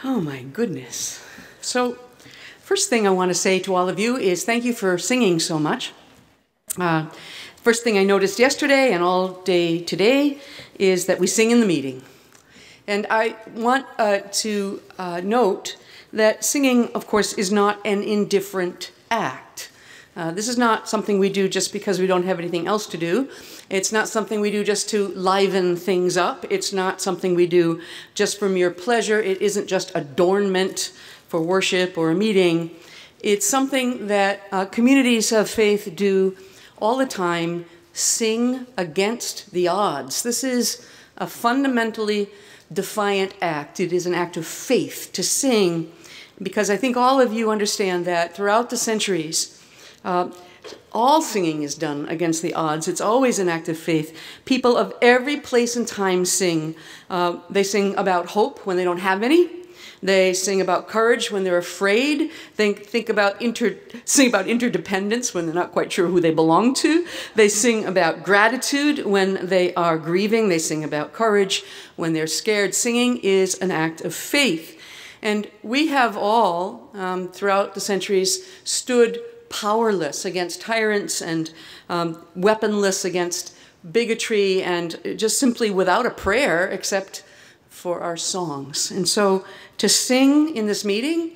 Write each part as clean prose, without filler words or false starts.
Oh my goodness. So, first thing I want to say to all of you is thank you for singing so much. First thing I noticed yesterday and all day today is that we sing in the meeting. And I want to note that singing, of course, is not an indifferent act. This is not something we do just because we don't have anything else to do. It's not something we do just to liven things up. It's not something we do just for mere pleasure. It isn't just adornment for worship or a meeting. It's something that communities of faith do all the time, sing against the odds. This is a fundamentally defiant act. It is an act of faith to sing, because I think all of you understand that throughout the centuries, all singing is done against the odds. It's always an act of faith. People of every place and time sing. They sing about hope when they don't have any. They sing about courage when they're afraid. They sing about interdependence when they're not quite sure who they belong to. They sing about gratitude when they are grieving. They sing about courage when they're scared. Singing is an act of faith. And we have all, throughout the centuries, stood powerless against tyrants and weaponless against bigotry, and just simply without a prayer except for our songs. And so to sing in this meeting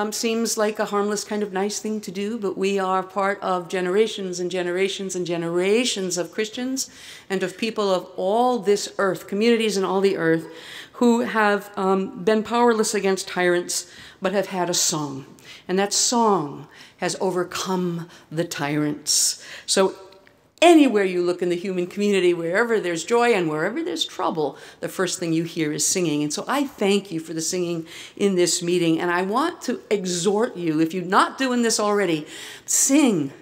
seems like a harmless kind of nice thing to do, but we are part of generations and generations and generations of Christians and of people of all this earth, communities in all the earth, who have been powerless against tyrants but have had a song. And that song has overcome the tyrants. So anywhere you look in the human community, wherever there's joy and wherever there's trouble, the first thing you hear is singing. And so I thank you for the singing in this meeting. And I want to exhort you, if you're not doing this already, sing.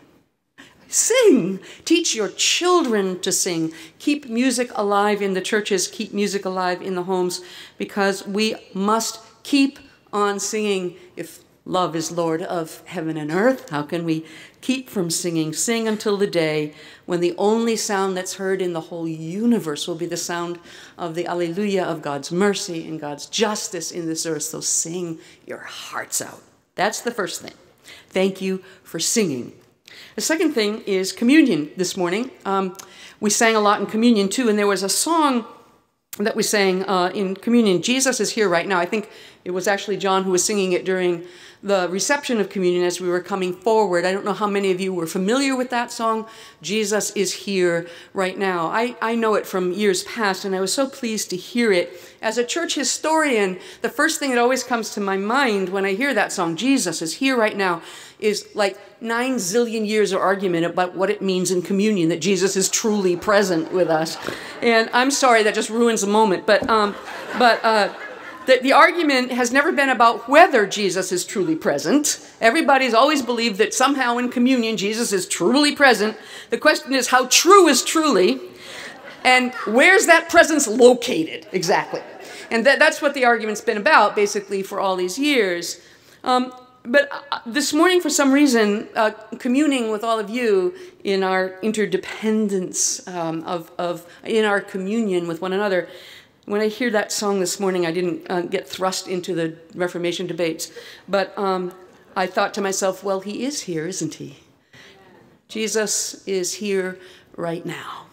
Sing. Teach your children to sing. Keep music alive in the churches. Keep music alive in the homes, because we must keep on singing. If love is Lord of heaven and earth, how can we keep from singing? Sing until the day when the only sound that's heard in the whole universe will be the sound of the Alleluia of God's mercy and God's justice in this earth. So sing your hearts out. That's the first thing. Thank you for singing. The second thing is communion this morning. We sang a lot in communion too, and there was a song that we sang in communion, Jesus is Here Right Now. I think it was actually John who was singing it during the reception of communion as we were coming forward. I don't know how many of you were familiar with that song, Jesus is Here Right Now. I know it from years past, and I was so pleased to hear it. As a church historian, the first thing that always comes to my mind when I hear that song, Jesus is Here Right Now, is like 9 zillion years of argument about what it means in communion, that Jesus is truly present with us. And I'm sorry, that just ruins the moment, but the argument has never been about whether Jesus is truly present. Everybody's always believed that somehow in communion Jesus is truly present. The question is, how true is truly, and where's that presence located exactly? And that's what the argument's been about basically for all these years. But this morning, for some reason, communing with all of you in our interdependence in our communion with one another, when I hear that song this morning, I didn't get thrust into the Reformation debates, but I thought to myself, well, he is here, isn't he? Jesus is here right now.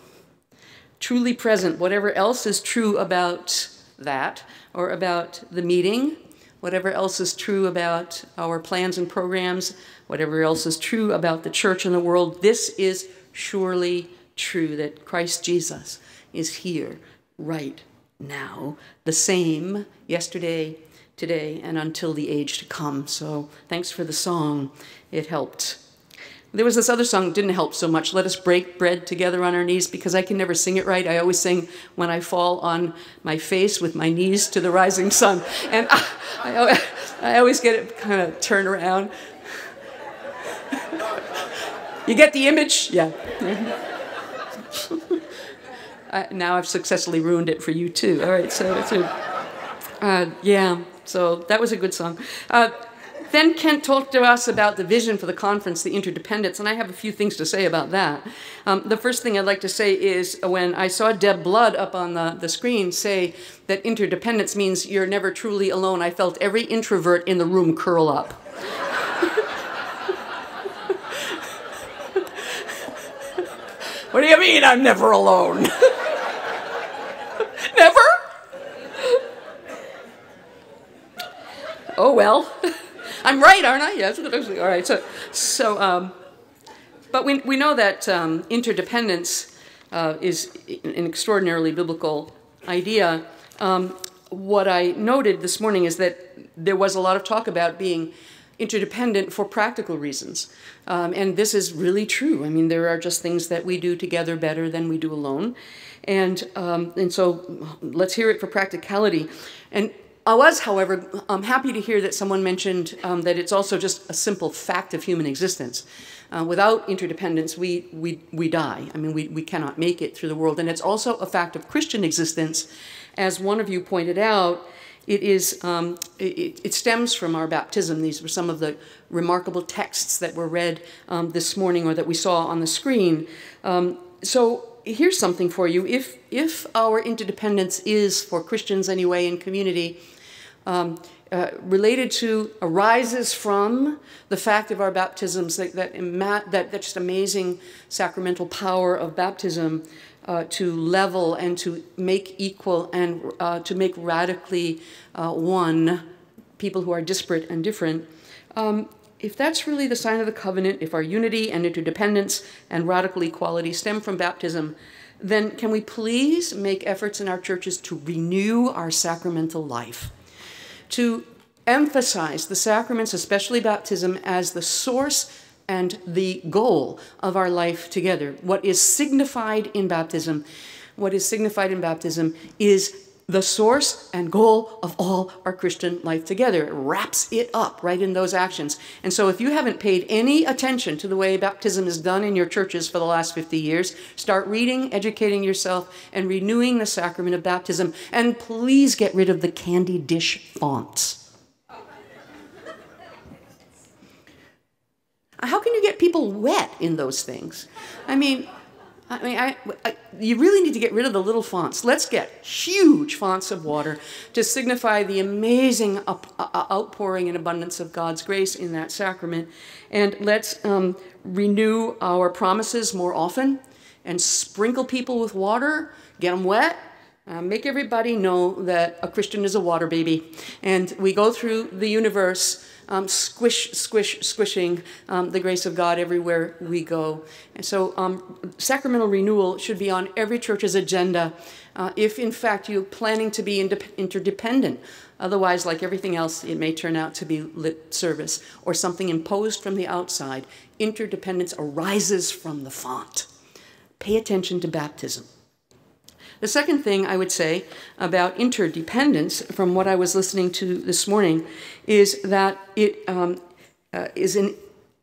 Truly present. Whatever else is true about that, or about the meeting, whatever else is true about our plans and programs, whatever else is true about the church and the world, this is surely true, that Christ Jesus is here right now, the same yesterday, today, and until the age to come. So thanks for the song. It helped. There was this other song that didn't help so much, Let Us Break Bread Together on Our Knees, because I can never sing it right. I always sing When I Fall on My Face with My Knees to the Rising Sun. And I always get it kind of turned around. You get the image? Yeah. Now I've successfully ruined it for you too. All right, so yeah, so that was a good song. Then Kent talked to us about the vision for the conference, the interdependence, and I have a few things to say about that. The first thing I'd like to say is when I saw Deb Blood up on the screen say that interdependence means you're never truly alone, I felt every introvert in the room curl up. What do you mean I'm never alone? Never? Oh, well. I'm right, aren't I? Yes. All right. But we know that interdependence is an extraordinarily biblical idea. What I noted this morning is that there was a lot of talk about being interdependent for practical reasons. And this is really true. I mean, there are just things that we do together better than we do alone. And so let's hear it for practicality. And I was, however, happy to hear that someone mentioned that it's also just a simple fact of human existence. Without interdependence, we die. I mean, we cannot make it through the world. And it's also a fact of Christian existence. As one of you pointed out, it stems from our baptism. These were some of the remarkable texts that were read this morning or that we saw on the screen. So here's something for you. If our interdependence is, for Christians anyway, in community, related to, arises from the fact of our baptisms, that just amazing sacramental power of baptism, to level and to make equal and to make radically one people who are disparate and different. If that's really the sign of the covenant, if our unity and interdependence and radical equality stem from baptism, then can we please make efforts in our churches to renew our sacramental life, to emphasize the sacraments, especially baptism, as the source and the goal of our life together. What is signified in baptism is the source and goal of all our Christian life together. It wraps it up right in those actions. And so if you haven't paid any attention to the way baptism is done in your churches for the last 50 years, start reading, educating yourself, and renewing the sacrament of baptism. And please get rid of the candy dish fonts. How can you get people wet in those things? I mean, you really need to get rid of the little fonts. Let's get huge fonts of water to signify the amazing outpouring and abundance of God's grace in that sacrament. And let's renew our promises more often and sprinkle people with water, get them wet. Make everybody know that a Christian is a water baby. And we go through the universe squishing the grace of God everywhere we go. And so sacramental renewal should be on every church's agenda if, in fact, you're planning to be interdependent. Otherwise, like everything else, it may turn out to be lip service or something imposed from the outside. Interdependence arises from the font. Pay attention to baptism. The second thing I would say about interdependence, from what I was listening to this morning, is that it is an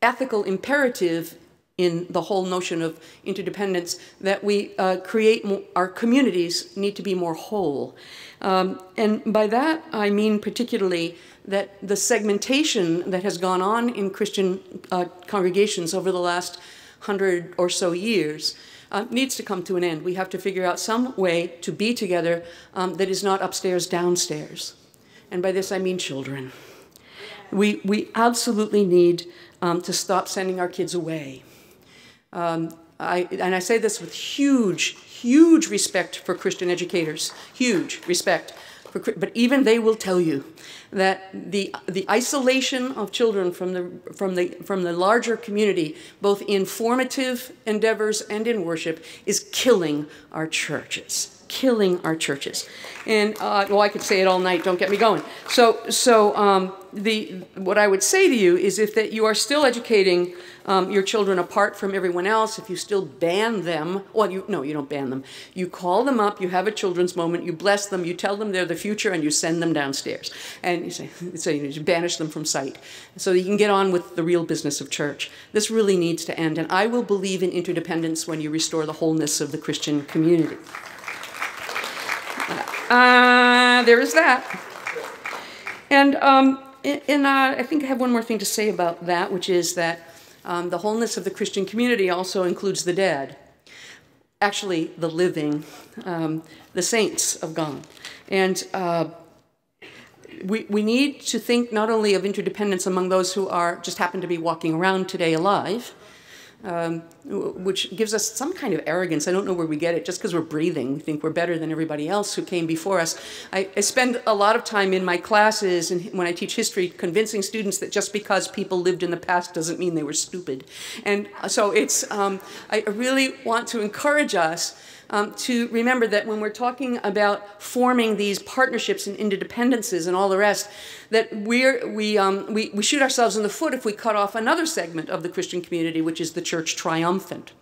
ethical imperative in the whole notion of interdependence that we our communities need to be more whole. And by that, I mean particularly that the segmentation that has gone on in Christian congregations over the last 100 or so years needs to come to an end. We have to figure out some way to be together that is not upstairs, downstairs. And by this I mean children. We absolutely need to stop sending our kids away. I say this with huge respect for Christian educators, huge respect. But even they will tell you that the isolation of children from the larger community, both in formative endeavors and in worship, is killing our churches. Killing our churches. And well, I could say it all night. Don't get me going. So what I would say to you is that you are still educating your children apart from everyone else, if you still ban them, well, you don't ban them. You call them up, you have a children's moment, you bless them, you tell them they're the future, and you send them downstairs. And you banish them from sight so that you can get on with the real business of church. This really needs to end, and I will believe in interdependence when you restore the wholeness of the Christian community. There is that. And I think I have one more thing to say about that, which is that the wholeness of the Christian community also includes the dead. Actually, the living, the saints of God. And we need to think not only of interdependence among those who just happen to be walking around today alive, which gives us some kind of arrogance. I don't know where we get it. Just because we're breathing, we think we're better than everybody else who came before us. I spend a lot of time in my classes and when I teach history convincing students that just because people lived in the past doesn't mean they were stupid. And so I really want to encourage us to remember that when we're talking about forming these partnerships and interdependences and all the rest, that we shoot ourselves in the foot if we cut off another segment of the Christian community, which is the church triumphant.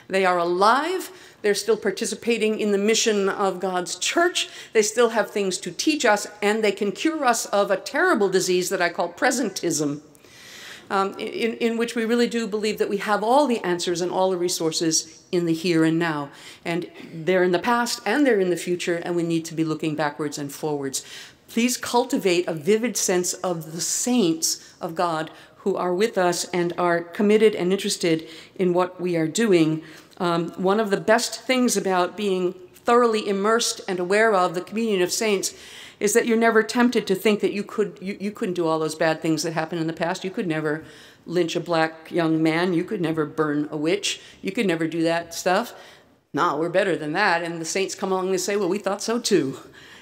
They are alive. They're still participating in the mission of God's church. They still have things to teach us, and they can cure us of a terrible disease that I call presentism, in which we really do believe that we have all the answers and all the resources in the here and now. And they're in the past and they're in the future, and we need to be looking backwards and forwards. Please cultivate a vivid sense of the saints of God who are with us and are committed and interested in what we are doing. One of the best things about being thoroughly immersed and aware of the communion of saints is that you're never tempted to think that you couldn't do all those bad things that happened in the past. You could never lynch a black young man. You could never burn a witch. You could never do that stuff. No, we're better than that. And the saints come along and say, well, we thought so too.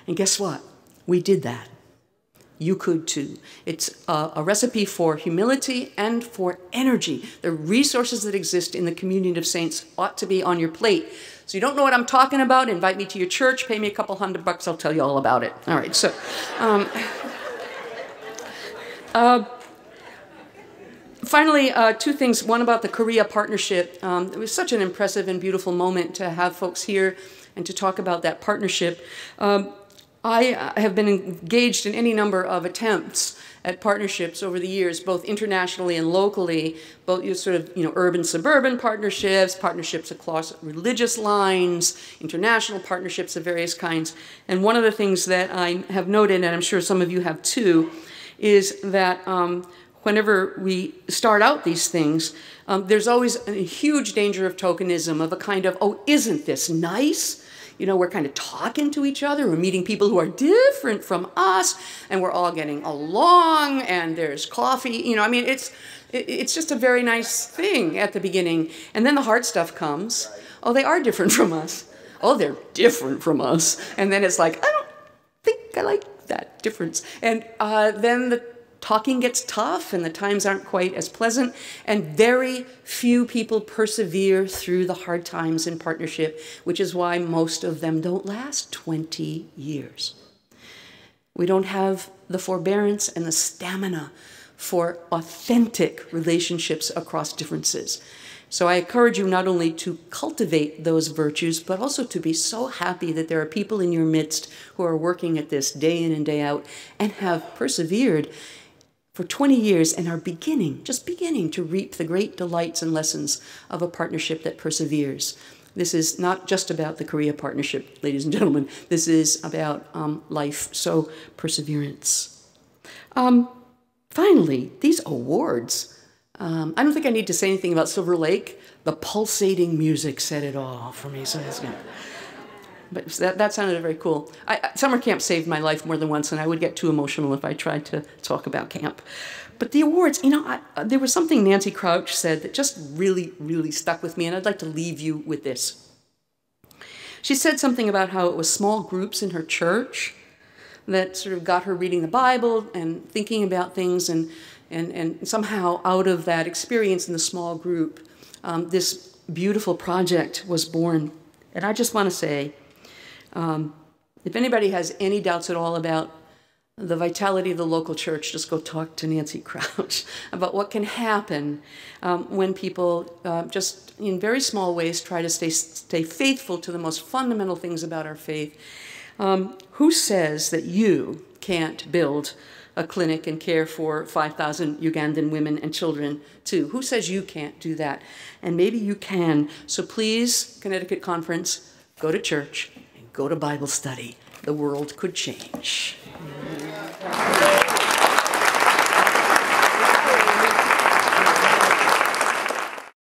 And guess what? We did that. You could too. It's a recipe for humility and for energy. The resources that exist in the communion of saints ought to be on your plate. So you don't know what I'm talking about? Invite me to your church, pay me a couple $100, I'll tell you all about it. All right, so finally, two things. One about the Korea partnership. It was such an impressive and beautiful moment to have folks here and to talk about that partnership. I have been engaged in any number of attempts at partnerships over the years, both internationally and locally, both urban-suburban partnerships, partnerships across religious lines, international partnerships of various kinds. And one of the things that I have noted, and I'm sure some of you have too, is that whenever we start out these things, there's always a huge danger of tokenism, of a kind of, oh, isn't this nice? You know, we're kind of talking to each other. We're meeting people who are different from us, and we're all getting along, and there's coffee. You know, I mean, it's just a very nice thing at the beginning. And then the hard stuff comes. Oh, they are different from us. Oh, they're different from us. And then it's like, I don't think I like that difference. And then the talking gets tough and the times aren't quite as pleasant, and very few people persevere through the hard times in partnership, which is why most of them don't last 20 years. We don't have the forbearance and the stamina for authentic relationships across differences. So I encourage you not only to cultivate those virtues, but also to be so happy that there are people in your midst who are working at this day in and day out and have persevered for 20 years and are just beginning to reap the great delights and lessons of a partnership that perseveres. This is not just about the Korea partnership, ladies and gentlemen. This is about life, so perseverance. Finally, these awards. I don't think I need to say anything about Silver Lake. The pulsating music said it all for me. So that's good. But that sounded very cool. Summer camp saved my life more than once, and I would get too emotional if I tried to talk about camp. But the awards, you know, there was something Nancy Crouch said that just really, really stuck with me, and I'd like to leave you with this. She said something about how it was small groups in her church that sort of got her reading the Bible and thinking about things, and somehow out of that experience in the small group, this beautiful project was born. And I just want to say, if anybody has any doubts at all about the vitality of the local church, just go talk to Nancy Crouch about what can happen when people just in very small ways try to stay faithful to the most fundamental things about our faith. Who says that you can't build a clinic and care for 5,000 Ugandan women and children too? Who says you can't do that? And maybe you can. So please, Connecticut Conference, go to church and go to Bible study. The world could change.